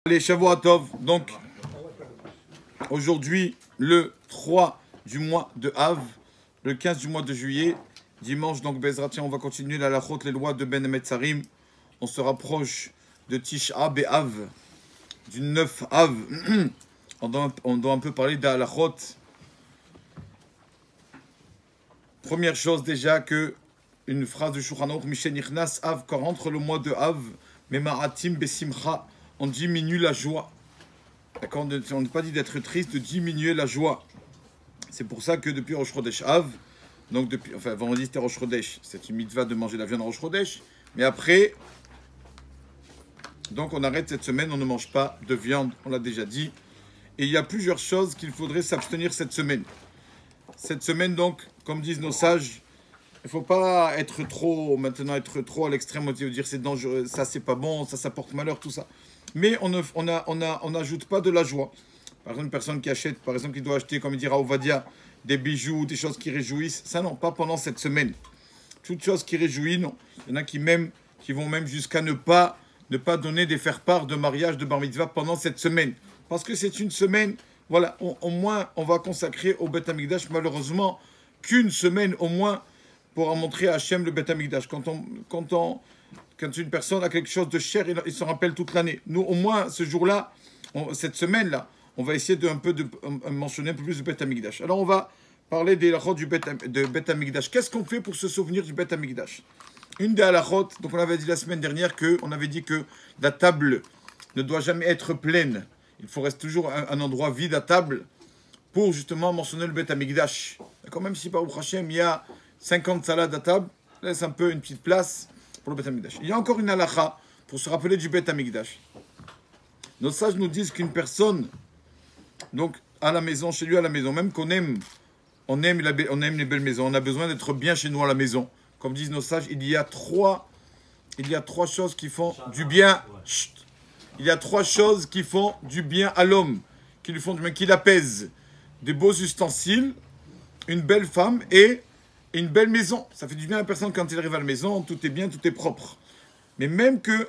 Allez, Shavua Tov, donc aujourd'hui le 3 du mois de Av, le 15 du mois de juillet, dimanche donc Bezrat, on va continuer la halachot, les lois de Ben Metzarim. On se rapproche de Tisha B'Av, du 9 Av. On doit un peu parler d'halachot. Première chose déjà que une phrase de Shulchan Aruch, Mishenichnas Av, quand rentre le mois de Av, Memaratim Besimcha, on diminue la joie. D'accord, on n'est pas dit d'être triste, de diminuer la joie. C'est pour ça que depuis Rosh Chodesh Av, donc depuis, enfin vendredi c'était Rosh Chodesh, c'est une mitzvah de manger la viande Rosh Chodesh, mais après, donc on arrête cette semaine, on ne mange pas de viande, on l'a déjà dit. Et il y a plusieurs choses qu'il faudrait s'abstenir cette semaine. Cette semaine donc, comme disent nos sages, il ne faut pas être trop à l'extrême, dire c'est dangereux, ça c'est pas bon, ça porte malheur, tout ça. Mais on n'ajoute pas de la joie. Par exemple, une personne qui achète, par exemple, qui doit acheter, comme il dira Ovadia, des bijoux, des choses qui réjouissent, ça non, pas pendant cette semaine. Toutes choses qui réjouissent, non. Il y en a qui vont même jusqu'à ne pas donner des faire-part de mariage, de bar mitzvah pendant cette semaine. Parce que c'est une semaine, voilà, au moins on va consacrer au Beth Amikdash, malheureusement, qu'une semaine au moins pour montrer à Hachem le Beth Amikdash. Quand une personne a quelque chose de cher, il se rappelle toute l'année. Nous, au moins, ce jour-là, cette semaine-là, on va essayer de mentionner un peu plus du Beth Amikdash. Alors, on va parler des halachot de Beth Amikdash. Qu'est-ce qu'on fait pour se souvenir du Beth Amikdash? Une des halachot, donc on avait dit la semaine dernière qu'on avait dit que la table ne doit jamais être pleine. Il faut rester toujours un endroit vide à table pour justement mentionner le Beth Amikdash. D'accord, même si par Hachem, il y a 50 salades à table, laisse un peu une petite place pour le Beth Amikdash. Il y a encore une halakha pour se rappeler du Beth Amikdash. Nos sages nous disent qu'une personne, donc à la maison, chez lui à la maison, même on aime les belles maisons, on a besoin d'être bien chez nous à la maison. Comme disent nos sages, il y a trois choses qui font du bien. Chut. Il y a trois choses qui font du bien à l'homme, qui lui font du bien, qui l'apaisent. Des beaux ustensiles, une belle femme et une belle maison. Ça fait du bien à la personne quand il arrive à la maison, tout est bien, tout est propre. Mais même que,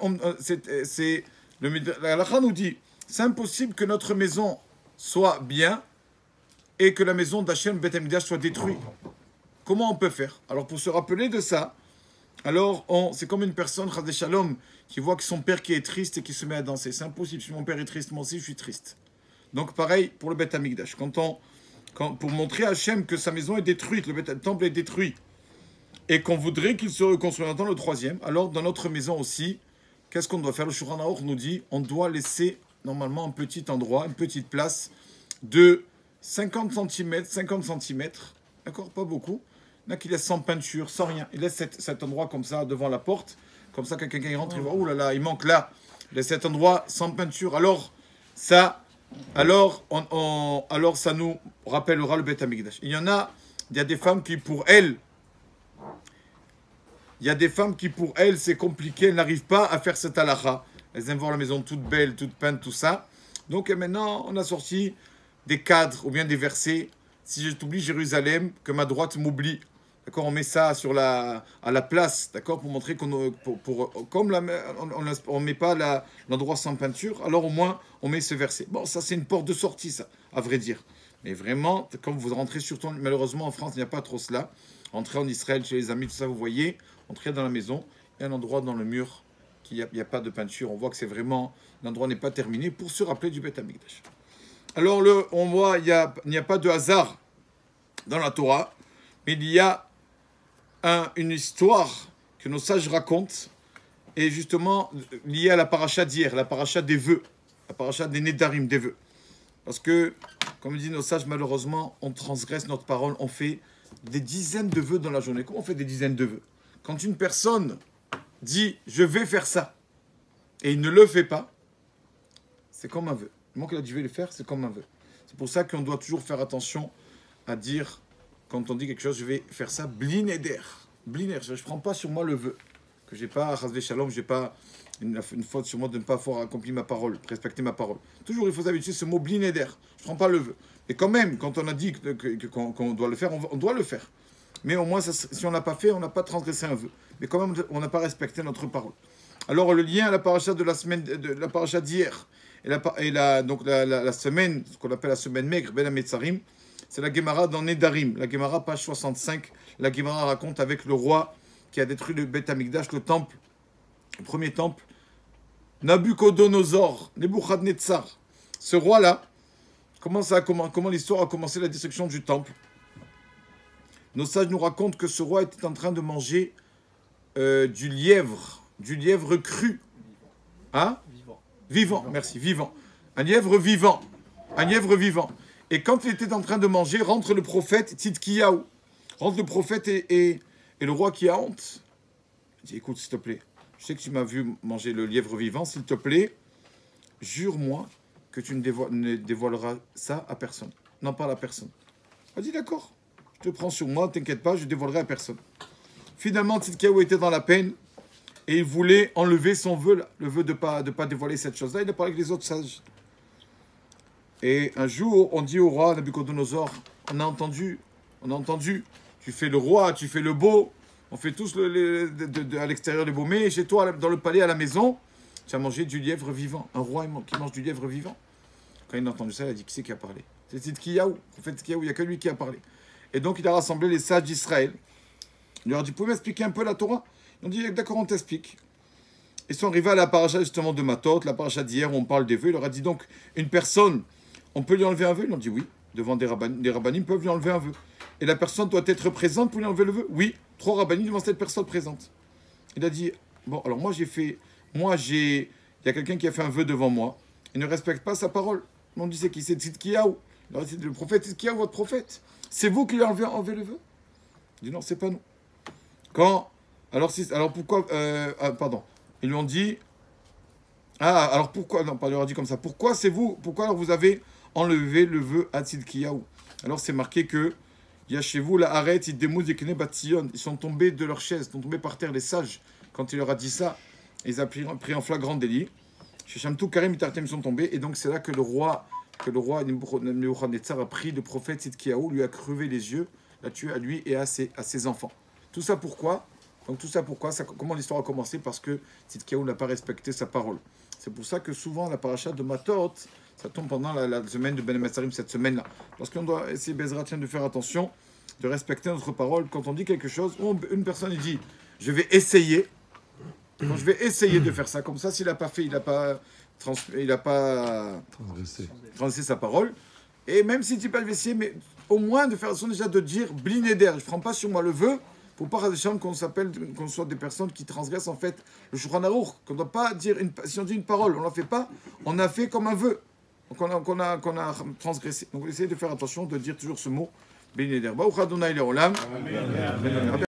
la halakha nous dit, c'est impossible que notre maison soit bien et que la maison d'Hachem Beth Amikdash soit détruite. Comment on peut faire? Alors pour se rappeler de ça, alors c'est comme une personne, Chas Shalom, qui voit que son père qui est triste et qui se met à danser. C'est impossible, si mon père est triste, moi aussi je suis triste. Donc pareil pour le Beth Amikdash. Pour montrer à Hachem que sa maison est détruite, le temple est détruit, et qu'on voudrait qu'il se reconstruise dans le troisième, alors dans notre maison aussi, qu'est-ce qu'on doit faire? Le Shulchan Aruch nous dit, on doit laisser normalement un petit endroit, une petite place de 50 cm, d'accord, pas beaucoup. Il y en a qui laissent sans peinture, sans rien. Il laisse cet endroit comme ça devant la porte, comme ça quand quelqu'un rentre, il voit, oh là là, il manque là. Il laisse cet endroit sans peinture. Alors ça nous rappellera le Beth Amikdash. Il y a des femmes qui pour elles, c'est compliqué, elles n'arrivent pas à faire cette halakha. Elles aiment voir la maison toute belle, toute peinte, tout ça. Donc maintenant, on a sorti des cadres ou bien des versets. Si je t'oublie Jérusalem, que ma droite m'oublie. D'accord, on met ça à la place, d'accord, pour montrer comme on met pas l'endroit sans peinture, alors au moins on met ce verset. Bon, ça c'est une porte de sortie, ça, à vrai dire. Mais vraiment, comme vous rentrez surtout, malheureusement en France, il n'y a pas trop cela. Entrez en Israël, chez les amis, tout ça, vous voyez, entrez dans la maison, il y a un endroit dans le mur qu'il n'y a pas de peinture. On voit que c'est vraiment, l'endroit n'est pas terminé pour se rappeler du Beth Amikdash. Alors on voit, il n'y a pas de hasard dans la Torah, mais il y a une histoire que nos sages racontent, et justement liée à la paracha d'hier, la paracha des vœux, la paracha des Nedarim, des vœux. Parce que, comme disent nos sages, malheureusement, on transgresse notre parole, on fait des dizaines de vœux dans la journée. Comment on fait des dizaines de vœux? Quand une personne dit « je vais faire ça » et il ne le fait pas, c'est comme un vœu. Le moment qu'il a dit « je vais le faire », c'est comme un vœu. C'est pour ça qu'on doit toujours faire attention à dire, quand on dit quelque chose, je vais faire ça, blin eder. Bliner, je ne prends pas sur moi le vœu. Que j'ai pas, Chas Shalom, j'ai pas une faute sur moi de ne pas avoir accompli ma parole, respecter ma parole. Toujours, il faut habituer ce mot blin eder. Je ne prends pas le vœu. Et quand même, quand on a dit qu'on doit le faire, on doit le faire. Mais au moins, si on n'a pas fait, on n'a pas transgressé un vœu. Mais quand même, on n'a pas respecté notre parole. Alors, le lien à la paracha de la semaine, de la paracha d'hier, Donc la semaine, ce qu'on appelle la semaine maigre, Ben Hametzarim, c'est la Gemara dans Nedarim. La Gemara, page 65. La Gemara raconte avec le roi qui a détruit le Beth Amikdash, le temple, le premier temple, Nabucodonosor, Nebuchadnezzar. Ce roi-là, comment l'histoire a commencé la destruction du temple? Nos sages nous racontent que ce roi était en train de manger du lièvre cru. Hein? Vivant, merci, vivant. Un lièvre vivant. Et quand il était en train de manger, rentre le prophète Tzidkiyahu. Rentre le prophète et le roi qui a honte. Il dit, écoute, s'il te plaît, je sais que tu m'as vu manger le lièvre vivant, s'il te plaît, jure-moi que tu ne dévoileras ça à personne. N'en parle à personne. Il a dit, d'accord, je te prends sur moi, t'inquiète pas, je ne dévoilerai à personne. Finalement, Tzidkiyahu était dans la peine et il voulait enlever son vœu, le vœu de pas dévoiler cette chose-là. Il a parlé avec les autres sages. Et un jour, on dit au roi Nabucodonosor, on a entendu, tu fais le roi, tu fais le beau, on fait tous à l'extérieur le beau, mais chez toi, dans le palais, à la maison, tu as mangé du lièvre vivant. Un roi qui mange du lièvre vivant. Quand il a entendu ça, il a dit, qui c'est qui a parlé? C'est Tzidkiyahu. En fait, Tzidkiyahu, il n'y a que lui qui a parlé. Et donc, il a rassemblé les sages d'Israël. Il leur a dit, vous pouvez m'expliquer un peu la Torah? Ils ont dit, d'accord, on t'explique. Ils sont arrivés à la paracha justement de Matot, la paracha d'hier où on parle des vœux. Il leur a dit, donc, une personne, on peut lui enlever un vœu? Ils ont dit, oui. Devant des rabbanim peuvent lui enlever un vœu. Et la personne doit être présente pour lui enlever le vœu? Oui. 3 rabbanim devant cette personne présente. Il a dit, bon, alors il y a quelqu'un qui a fait un vœu devant moi. Il ne respecte pas sa parole. On dit, c'est qui? C'est Tzidkiyahu. Alors, c'est le prophète Tzidkiyahu, votre prophète. C'est vous qui lui avez enlevé le vœu? Il dit, non, c'est pas nous. Alors pourquoi, pardon, ils lui ont dit, alors pourquoi, non, pas, il leur a dit comme ça, pourquoi c'est vous, pourquoi alors vous avez enlevé le vœu à Tzidkiyahu? Alors c'est marqué que, il y a chez vous la arrête, ils sont tombés de leur chaise, ils sont tombés par terre, les sages, quand il leur a dit ça, ils ont pris en flagrant délit, chez Shamtou Karim Itartem, ils sont tombés, et donc c'est là que le roi Nebuchadnezzar a pris le prophète Tzidkiyahu, lui a crevé les yeux, l'a tué à lui et à ses enfants. Tout ça pourquoi? Donc tout ça pourquoi? Comment l'histoire a commencé? Parce que Tzidkiyahu n'a pas respecté sa parole. C'est pour ça que souvent la paracha de Matot, ça tombe pendant la semaine de Ben Hametzarim, cette semaine-là. Parce qu'on doit essayer, Bezrat, de faire attention, de respecter notre parole. Quand on dit quelque chose, une personne dit, je vais essayer. Donc, je vais essayer de faire ça. Comme ça, s'il n'a pas fait, il n'a pas transgressé sa parole. Et même s'il ne dit pas, je vais essayer, mais au moins de faire attention déjà de dire, blinéder, je ne prends pas sur moi le vœu. Pour pas qu'on soit des personnes qui transgressent en fait le Shulchan Aruch, qu'on ne doit pas dire, si on dit une parole, on ne la fait pas, on a fait comme un vœu, donc qu'on a transgressé. Donc essayez de faire attention, de dire toujours ce mot, Bénéder.